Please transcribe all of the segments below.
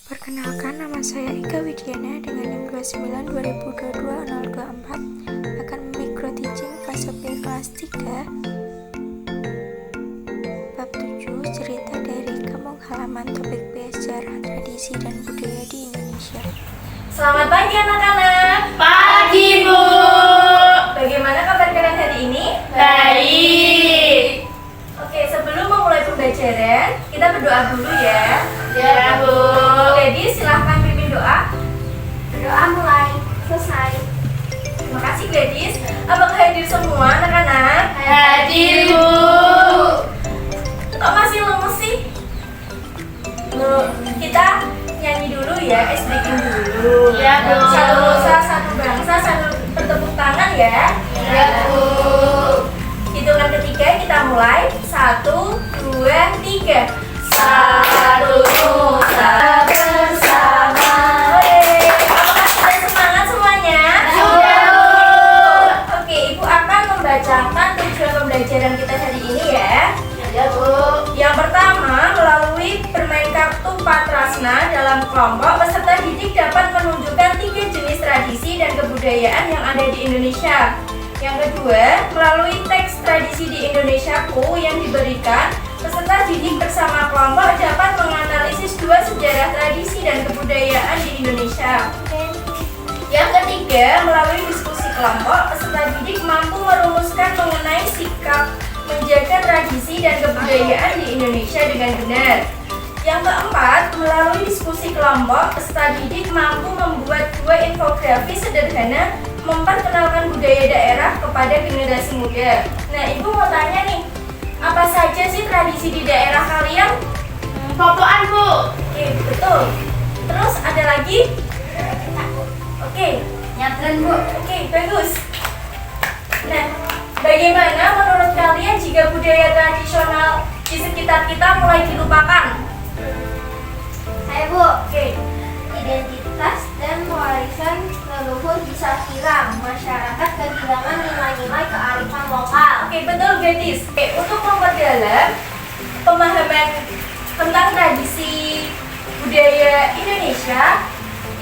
Perkenalkan, nama saya Ika Widiana dengan NIM 292022-024 akan micro teaching fase B kelas 3 bab 7 cerita dari kampung halaman topik B sejarah, tradisi, dan budaya di Indonesia. Selamat pagi anak-anak. Pagi, Bu. Bagaimana kabar kalian hari ini? Baik. Oke, sebelum memulai pembelajaran, kita berdoa dulu ya. Ya, Bu. Jadi silahkan pimpin doa. Doa mulai, selesai. Terima kasih Gladys. Apakah hadir semua anak-anak? Hadir, Bu. Kok masih lemes sih? Kita nyanyi dulu ya, ice breaking dulu. Ya, Bu. Satu nusa, satu bangsa, satu bertepuk tangan ya. Ya, Bu. Hitungan ketiga kita mulai. 1, 2, 3. Satu nusa bersama. Apakah sudah semangat semuanya? Sudah, Bu. Oke, Ibu akan membacakan tujuan pembelajaran kita hari ini ya. Ya, Bu. Yang pertama, melalui bermain kartu Patrasna dalam kelompok, peserta didik dapat menunjukkan 3 jenis tradisi dan kebudayaan yang ada di Indonesia. Yang kedua, melalui teks tradisi di Indonesiaku yang diberikan, peserta didik bersama kelompok dapat menganalisis 2 sejarah tradisi dan kebudayaan di Indonesia. Yang ketiga, melalui diskusi kelompok, peserta didik mampu merumuskan mengenai sikap menjaga tradisi dan kebudayaan di Indonesia dengan benar. Yang keempat, melalui diskusi kelompok, peserta didik mampu membuat 2 infografis sederhana memperkenalkan budaya daerah kepada generasi muda. Nah, Ibu mau tanya nih, apa saja sih tradisi di daerah kalian? Popoan, Bu. Oke, betul. Terus ada lagi? Oke, Nyadran, Bu. oke, bagus. Nah, bagaimana menurut kalian jika budaya tradisional di sekitar kita mulai dilupakan? Ayo Bu, Oke, identitas dan warisan leluhur bisa hilang, masyarakat kehilangan nilai-nilai kearifan lokal. oke, betul Gadis. Oke, untuk memperdalam pemahaman tentang tradisi budaya Indonesia,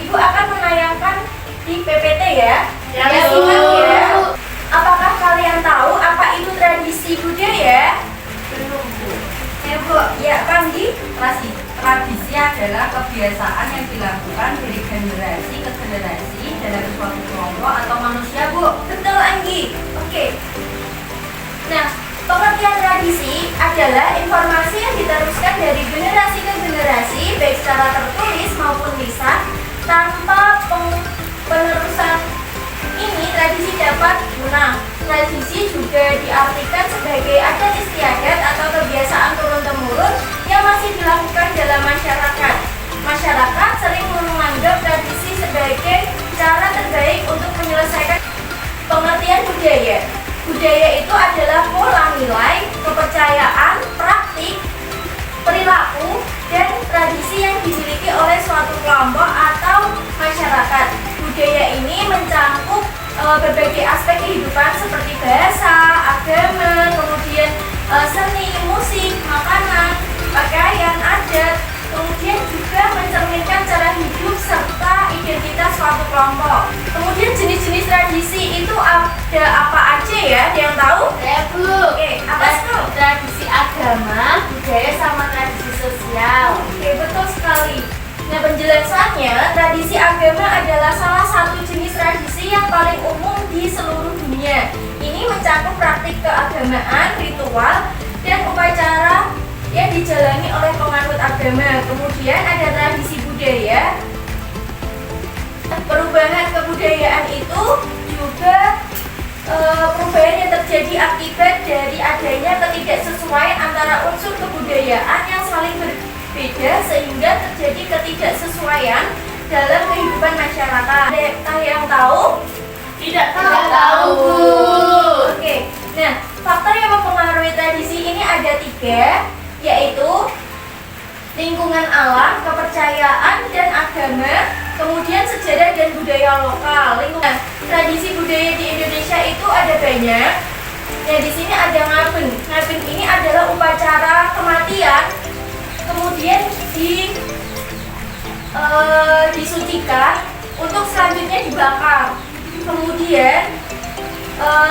Ibu akan menayangkan di PPT ya. Ya, Simak Bu. ya. Apakah kalian tahu apa itu tradisi budaya? Belum, Bu. Ya Bu, ya Panggi. Tradisi adalah kebiasaan yang dilakukan dari generasi ke generasi dalam suatu kelompok atau manusia, Bu. Betul Anggi. Oke. Nah, pengertian tradisi adalah informasi yang diteruskan dari generasi ke generasi baik secara tertulis maupun lisan. Tanpa penerusan ini tradisi dapat punah. Tradisi juga diartikan sebagai adat istiadat atau kebiasaan turun-temurun yang masih dilakukan dalam masyarakat. Masyarakat sering menganggap tradisi sebagai cara terbaik untuk menyelesaikan pengertian budaya. Budaya itu adalah pola nilai, kepercayaan, praktik, perilaku, dan tradisi yang dimiliki oleh suatu kelompok atau masyarakat. Budaya ini mencakup berbagai aspek kehidupan seperti bahasa, agama, kemudian seni, musik, makanan, pakaian, adat, kemudian juga mencerminkan cara hidup serta identitas suatu kelompok. Kemudian jenis-jenis tradisi itu ada apa aja ya? Ada yang tahu? Ya, Bu. Oke, apa itu? Tradisi agama, budaya, sama tradisi sosial. Oke, betul sekali. Nah, penjelasannya, tradisi agama adalah salah satu jenis tradisi yang paling umum di seluruh dunia. Ini mencakup praktik keagamaan, ritual, dan upacara yang dijalani oleh penganut agama. Kemudian ada tradisi budaya. Perubahan kebudayaan itu juga perubahan yang terjadi akibat dari adanya ketidaksesuaian antara unsur kebudayaan yang saling berbeda sehingga terjadi ketidaksesuaian dalam kehidupan masyarakat. Ada yang tahu? Tidak tahu, Bu. Oke. Nah, faktor yang mempengaruhi tradisi ini ada 3, yaitu lingkungan alam, kepercayaan, dan agama, kemudian sejarah dan budaya lokal. Lingkungan tradisi budaya di Indonesia itu ada banyak. Nah, di sini ada ngaben. Ngaben ini adalah upacara kematian. Kemudian di disucikan untuk selanjutnya dibakar. Kemudian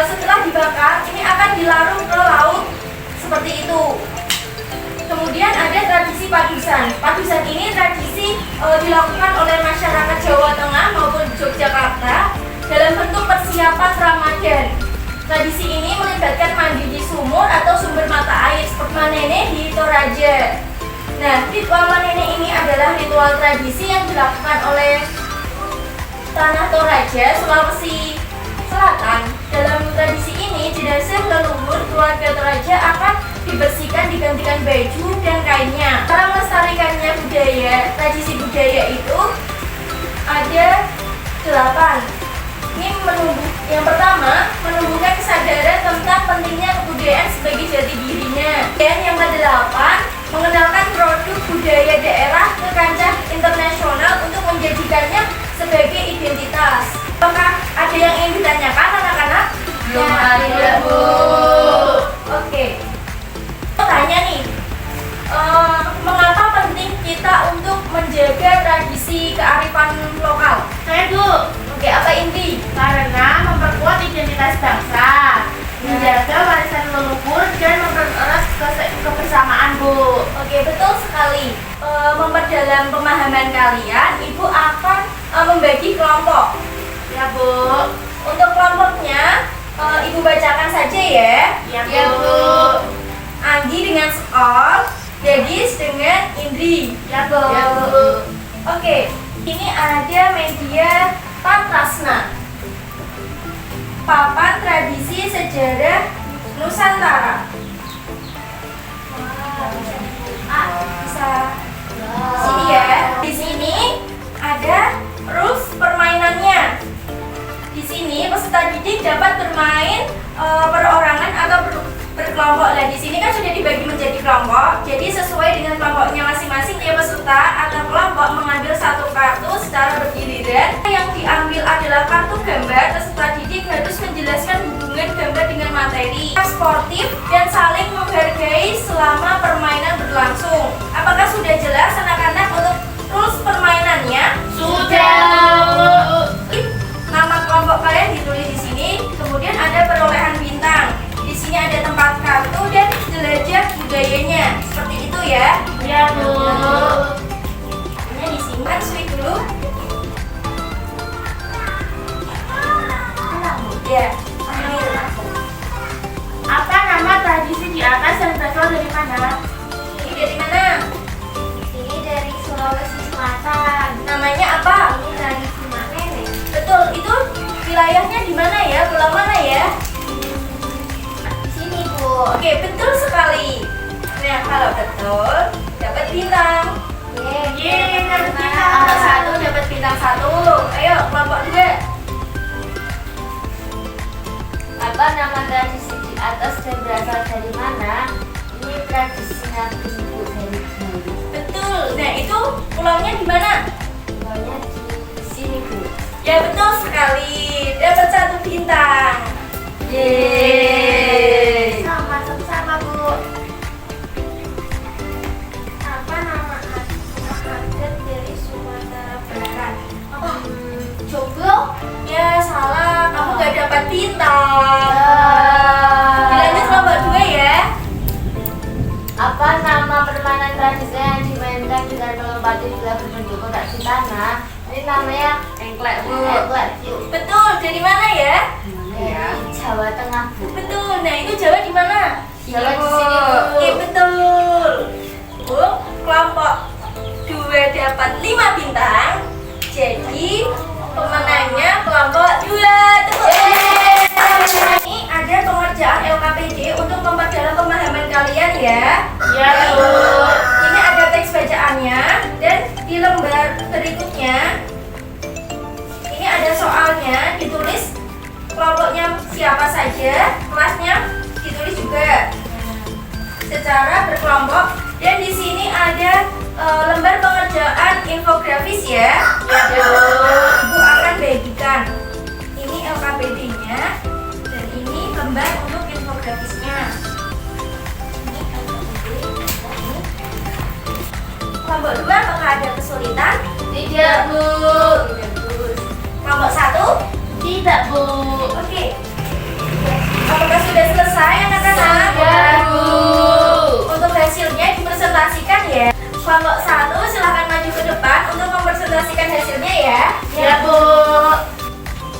setelah dibakar ini akan dilarung ke laut seperti itu. Kemudian ada tradisi padusan. Padusan ini tradisi dilakukan oleh masyarakat Jawa Tengah maupun Yogyakarta dalam bentuk persiapan Ramadan. Tradisi ini melibatkan mandi di sumur atau sumber mata air seperti manene di Toraja. Nah, ritual manene ini adalah ritual tradisi yang dilakukan oleh tanah Toraja, Sulawesi Selatan. Dalam tradisi ini, jenazah leluhur keluarga Toraja akan dibersihkan, digantikan baju dan kainnya. Cara melestarikannya budaya, tradisi budaya itu ada 8. Ini yang pertama, menumbuhkan kesadaran tentang pentingnya kebudayaan sebagai jati dirinya. Dan yang ke-8, mengenalkan produk budaya daerah ke kancah internasional untuk menjadikannya sebagai identitas. Apakah ada yang ingin ditanyakan anak-anak? Belum ada, Bu. Oke. Tanya nih, mengapa penting kita untuk menjaga tradisi kearifan lokal? Saya, Bu. Oke, apa inti? Karena memperkuat identitas bangsa, menjaga warisan leluhur, dan mempererat kebersamaan, Bu. Oke, betul sekali. Memperdalam pemahaman kalian, Ibu akan membagi kelompok. Ya, Bu. Untuk kelompoknya, Ibu bacakan saja ya. Ya, Bu. Anggi dengan Skor, Gadis dengan Indri. Ya, Bu. Oke, ini ada media Tantrasna, papan tradisi sejarah Nusantara. Bisa sini ya. Di sini ada rules permainannya. Di sini peserta didik dapat bermain perorangan atau berkelompok. Nah, di sini kan sudah dibagi menjadi kelompok. Jadi sesuai dengan kelompoknya masing-masing, tiap peserta atau kelompok mengambil satu kartu secara bergiliran. Yang diambil adalah kartu gambar. Peserta didik harus menjelaskan hubungan gambar dengan materi, sportif, dan saling menghargai selama permainan berlangsung. Apakah sudah jelas anak-anak untuk rules permainannya? Sudah, Bu. Nama kelompok kalian ditulis di sini. Kemudian ada perolehan bintang. Di sini ada tempat kartu dan jelajah budayanya. Seperti itu ya. Ya, Bu. Ini disimpan sweet dulu. Ya, ambil. Apa nama tradisi di atas dan berasal dari mana? Ini dari mana? Ini dari Sulawesi Selatan. Namanya apa? Ini tradisi Manene. Betul, itu wilayahnya di mana ya? Pulau mana ya? Di sini, Bu. Oke, betul sekali. Nah, kalau betul, dapat bintang. Yeay, dapat bintang. Kelompok 1 dapat bintang 1. Ayo, kelompok 2. Apa nama tradisi di atas dan berasal dari mana? Ini tradisinya Ibu dari Bali. Betul. Nah, itu pulaunya di mana? Pulaunya di sini, Bu. Ya, betul sekali. Dapat 1 bintang. Yeay. Sama-sama, Bu. Apa nama adat dari Sumatera Barat? Jomblo? Ya, salah. Kamu gak dapat bintang. Dilanjut kelompok 2 ya. Apa nama permainan tradisi yang dimainkan dengan melompati bila berbentuk kotak di tanah? Ini namanya Engklek, Bu. engklek, Bu. Betul. Dari mana ya? Ya. Di Jawa Tengah, Bu. Betul. Nah, itu Jawa di mana? Jawa di sini, Bu. Oke, betul. Bu, kelompok 2 dapat 5 bintang. Jadi, pemenangnya kelompok 2. Ini ada pengerjaan LKPD untuk memperdalam pemahaman kalian ya. Ya, Bu. Ini ada teks bacaannya dan di lembar berikutnya ini ada soalnya, ditulis kelompoknya siapa saja, kelasnya ditulis juga secara berkelompok, dan di sini ada lembar pengerjaan infografis ya. Ya, Bu. Ibu akan bagikan. Ini LKPD-nya dan ini lembar untuk infografisnya. Ini LKPD. Kelompok 2 apakah ada kesulitan? Tidak, Bu. Kelompok 1? Tidak, Bu. Oke. Apakah sudah selesai anak-anak? Sudah, Bu. Untuk hasilnya dipresentasikan ya. Kelompok 1 silahkan maju ke depan untuk mempresentasikan hasilnya ya. Ya, Bu.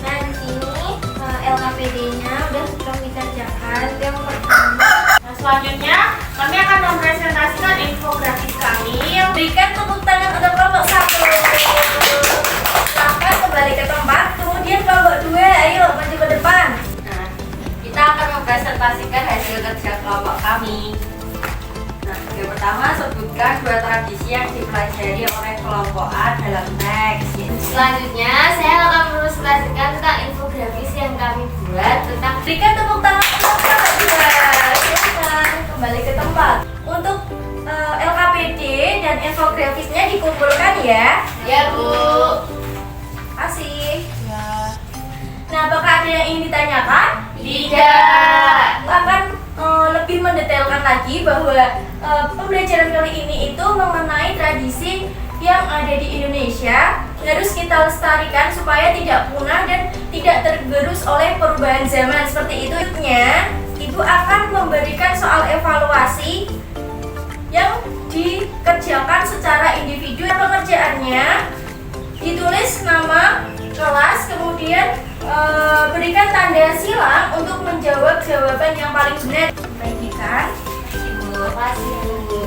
Nah, di sini LKPD-nya udah kami kerjakan. Yang pertama, Nah, selanjutnya kami akan mempresentasikan infografis kami. berikan tepuk tangan untuk kelompok 1. Silahkan kembali ke tempat. Kemudian kelompok 2, ayo maju ke depan. Nah, kita akan mempresentasikan hasil kerja kelompok kami. Nah, yang pertama sebutkan 2 tradisi yang dipelajari oleh kelompok A dalam teks. Selanjutnya saya akan mempresentasikan tentang infografis yang kami buat tentang Berikan tepuk tangan untuk kelompok 2. Silahkan kembali ke tempat. Untuk LKPD dan infografisnya dikumpulkan ya. ya, Bu. Kasih. Ya. Nah, apakah ada yang ingin ditanyakan? Tidak. Akan lebih mendetailkan lagi bahwa pembelajaran kali ini itu mengenai tradisi yang ada di Indonesia harus kita lestarikan supaya tidak punah dan tidak tergerus oleh perubahan zaman seperti itu. Ibu akan memberikan soal evaluasi yang dikerjakan secara individu. Pengerjaannya ditulis nama kelas, kemudian berikan tanda silang untuk menjawab jawaban yang paling benar. Bagikan. Terima kasih, Bu.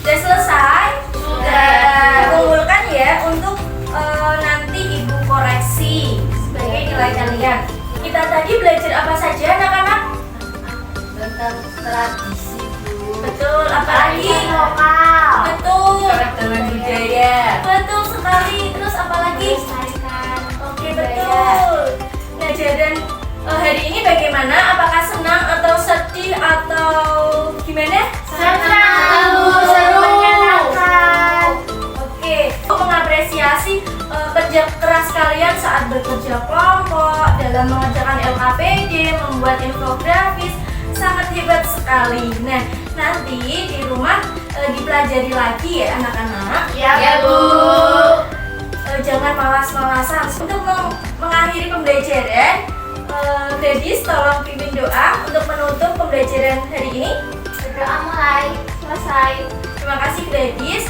Sudah selesai? Sudah. Kumpulkan ya untuk nanti ibu koreksi sebagai nilai kalian. Kita tadi belajar apa saja anak-anak? Tentang tradisi, Bu. Betul, apalagi? Kearifan lokal. Betul. Keragaman budaya. Betul sekali. Terus apalagi? Melestarikan Oke, budaya. betul. Nah, dan hari ini bagaimana? Apakah senang atau sedih atau gimana? Senang, Bu. Seru, menyenangkan. Oke, untuk mengapresiasi kerja keras kalian saat bekerja kelompok, dalam mengerjakan LKPD, membuat infografis, sangat hebat sekali. Nah, nanti di rumah dipelajari lagi ya anak-anak. Ya, Bu. Jangan malas-malasan. Untuk mengakhiri pembelajaran, Gadis tolong pimpin doa untuk menutup pembelajaran hari ini. Berdoa mulai selesai. Terima kasih Gadis.